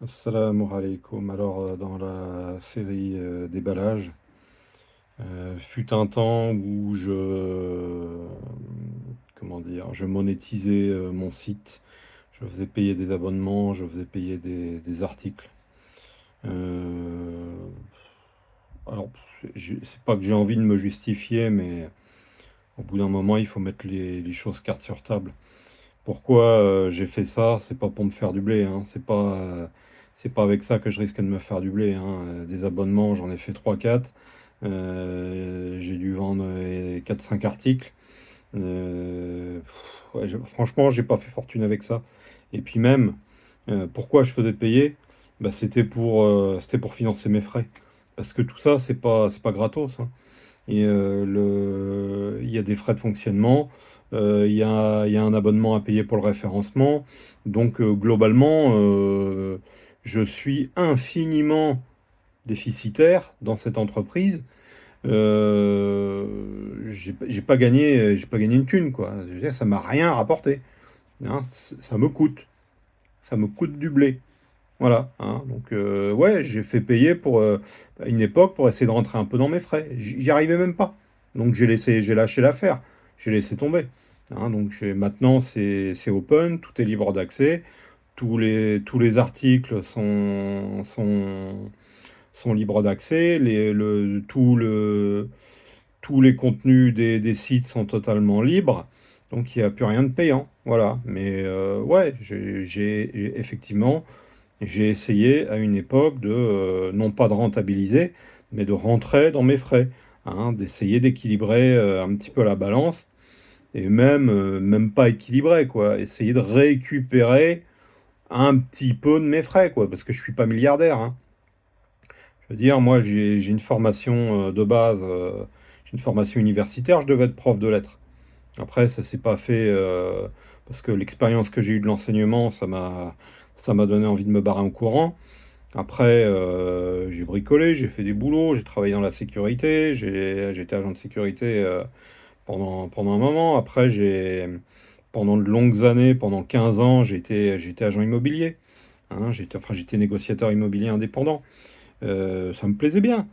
Assalamu alaikum. Alors, dans la série déballage, fut un temps où comment dire, je monétisais mon site. Je faisais payer des abonnements, je faisais payer des articles. Euh, alors, c'est pas que j'ai envie de me justifier, mais au bout d'un moment, il faut mettre les choses cartes sur table. Pourquoi j'ai fait ça? C'est pas pour me faire du blé, hein. C'est pas avec ça que je risque de me faire du blé, hein. Des abonnements, j'en ai fait trois quatre. J'ai dû vendre 4-5 articles. Ouais, franchement, j'ai pas fait fortune avec ça. Et puis même, pourquoi je faisais payer? Bah, c'était pour financer mes frais. Parce que tout ça, c'est pas gratos, hein. Il y a des frais de fonctionnement, il y a un abonnement à payer pour le référencement. Donc globalement, je suis infiniment déficitaire dans cette entreprise. J'ai pas gagné une thune, quoi. Je veux dire, ça m'a rien rapporté, hein. Ça me coûte du blé. Voilà, hein. Donc ouais, j'ai fait payer pour à une époque pour essayer de rentrer un peu dans mes frais. J'y arrivais même pas. Donc j'ai lâché l'affaire, j'ai laissé tomber, hein. Donc maintenant c'est open, tout est libre d'accès, tous les articles sont libres d'accès, tous les contenus des sites sont totalement libres. Donc il n'y a plus rien de payant. Voilà. Mais ouais, effectivement. J'ai essayé à une époque de, non pas de rentabiliser, mais de rentrer dans mes frais, hein, d'essayer d'équilibrer un petit peu la balance, et même pas équilibrer, quoi, essayer de récupérer un petit peu de mes frais, quoi, parce que je suis pas milliardaire, hein. Je veux dire, moi j'ai une formation de base, j'ai une formation universitaire, je devais être prof de lettres. Après, ça s'est pas fait parce que l'expérience que j'ai eue de l'enseignement, ça m'a donné envie de me barrer en courant. Après, j'ai bricolé, j'ai fait des boulots, j'ai travaillé dans la sécurité, j'étais agent de sécurité pendant un moment. Après, pendant de longues années, pendant 15 ans, j'étais agent immobilier, hein. J'étais négociateur immobilier indépendant. Ça me plaisait bien.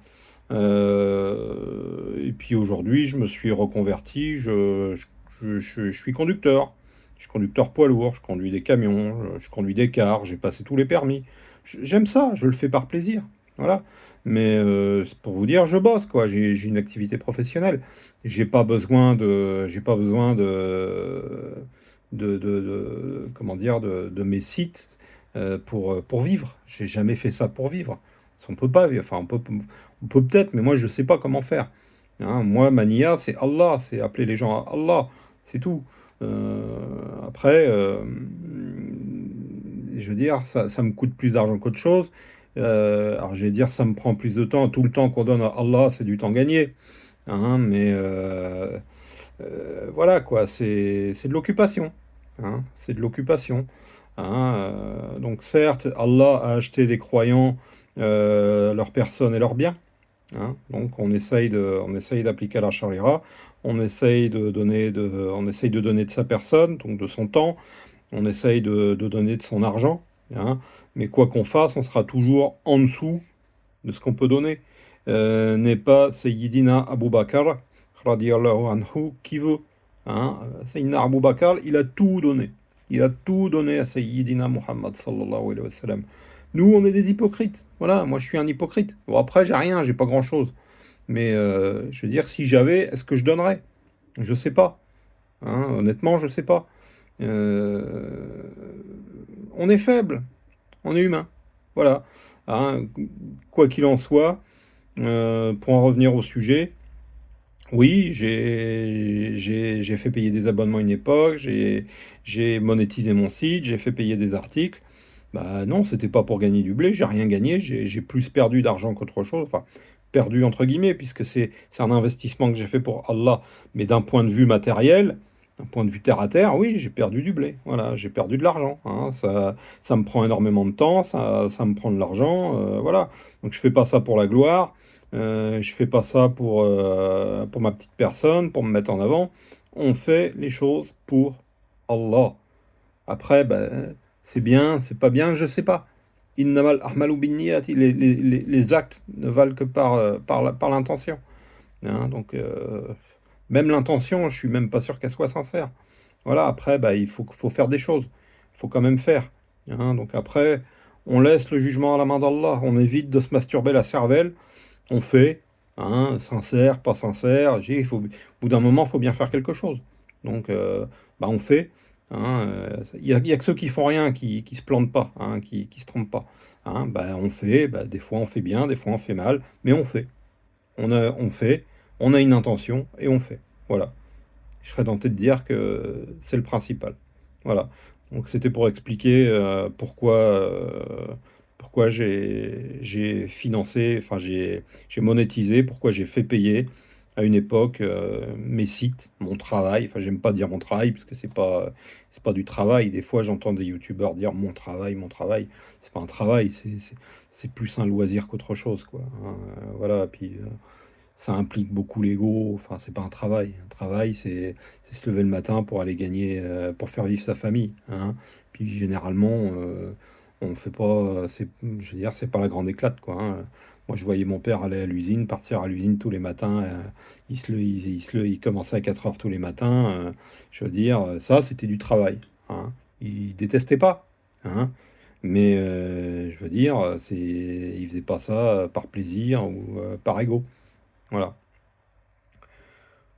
Et puis aujourd'hui, je me suis reconverti, je suis conducteur. Je suis conducteur poids lourd, je conduis des camions, je conduis des cars, j'ai passé tous les permis. J'aime ça, je le fais par plaisir. Voilà. Mais c'est pour vous dire, je bosse, quoi. J'ai une activité professionnelle. J'ai pas besoin comment dire, de mes sites pour vivre. J'ai jamais fait ça pour vivre. On peut pas, enfin, on peut peut-être, mais moi, je sais pas comment faire, hein. Moi, Mania, c'est Allah, c'est appeler les gens à Allah, c'est tout. Après, je veux dire, ça me coûte plus d'argent qu'autre chose. Alors, je vais dire, ça me prend plus de temps. Tout le temps qu'on donne à Allah, c'est du temps gagné, hein, mais voilà, quoi, c'est de l'occupation, hein, c'est de l'occupation, hein. Donc, certes, Allah a acheté des croyants leurs personnes et leurs biens, hein. Donc on essaye d'appliquer la charia, on essaye de donner de sa personne, donc de son temps, on essaye de donner de son argent, hein. Mais quoi qu'on fasse, on sera toujours en dessous de ce qu'on peut donner. N'est pas Sayyidina Abu Bakr, radiallahu anhu, qui veut, hein. Sayyidina Abu Bakr, il a tout donné. Il a tout donné à Sayyidina Muhammad sallallahu alayhi wa sallam. Nous, on est des hypocrites. Voilà, moi je suis un hypocrite. Bon, après, j'ai rien, j'ai pas grand-chose. Mais je veux dire, si j'avais, est-ce que je donnerais? Je sais pas, hein, honnêtement, je sais pas. Euh, on est faible, on est humain. Voilà, hein. Quoi qu'il en soit, pour en revenir au sujet, oui, j'ai fait payer des abonnements à une époque, j'ai monétisé mon site, j'ai fait payer des articles. Bah non, c'était pas pour gagner du blé, j'ai rien gagné, j'ai plus perdu d'argent qu'autre chose, enfin, perdu entre guillemets, puisque c'est un investissement que j'ai fait pour Allah. Mais d'un point de vue matériel, d'un point de vue terre à terre, oui, j'ai perdu du blé, voilà, j'ai perdu de l'argent, hein. Ça me prend énormément de temps, ça me prend de l'argent, voilà. Donc je fais pas ça pour la gloire. Je fais pas ça pour ma petite personne, pour me mettre en avant. On fait les choses pour Allah. Après, ben, c'est bien, c'est pas bien, je sais pas. Innamal a'malu binniyat, les actes ne valent que par l'intention. Hein, donc, même l'intention, je suis même pas sûr qu'elle soit sincère. Voilà, après, bah, faut faire des choses. Il faut quand même faire. Hein, donc après, on laisse le jugement à la main d'Allah. On évite de se masturber la cervelle. On fait, hein, sincère, pas sincère. Au bout d'un moment, il faut bien faire quelque chose. Donc, bah, on fait. Hein, y a que ceux qui font rien, qui se plantent pas, hein, qui se trompent pas. Hein, bah, on fait, bah, des fois on fait bien, des fois on fait mal, mais on fait. On fait, on a une intention et on fait. Voilà. Je serais tenté de dire que c'est le principal. Voilà. Donc c'était pour expliquer pourquoi j'ai financé, enfin j'ai monétisé, pourquoi j'ai fait payer à une époque mes sites, mon travail. Enfin, j'aime pas dire mon travail parce que c'est pas du travail. Des fois, j'entends des youtubeurs dire mon travail, mon travail. C'est pas un travail, c'est plus un loisir qu'autre chose, quoi. Hein. Voilà. Puis ça implique beaucoup l'ego. Enfin, c'est pas un travail. Un travail, c'est se lever le matin pour aller gagner, pour faire vivre sa famille, hein. Puis généralement, on fait pas, je veux dire, c'est pas la grande éclate, quoi, hein. Moi, je voyais mon père aller à l'usine, partir à l'usine tous les matins. Il commençait à 4 heures tous les matins. Je veux dire, ça, c'était du travail, hein. Il détestait pas, hein. Mais je veux dire, il faisait pas ça par plaisir ou par ego. Voilà.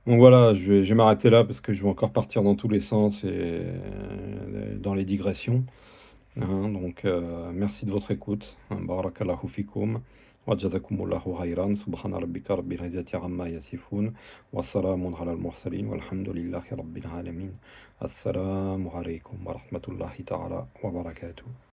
Donc voilà, je vais m'arrêter là parce que je vais encore partir dans tous les sens et dans les digressions. Hein, donc merci de votre écoute. Barakallahu fikum. Wa jazakumullahu khayran. Subhana rabbika rabbil izzati amma yasifun. Wa salamun ala al-mursalin. Walhamdulillahi rabbil alamin. Assalamu alaikum wa rahmatullahi ta'ala wa barakatuh.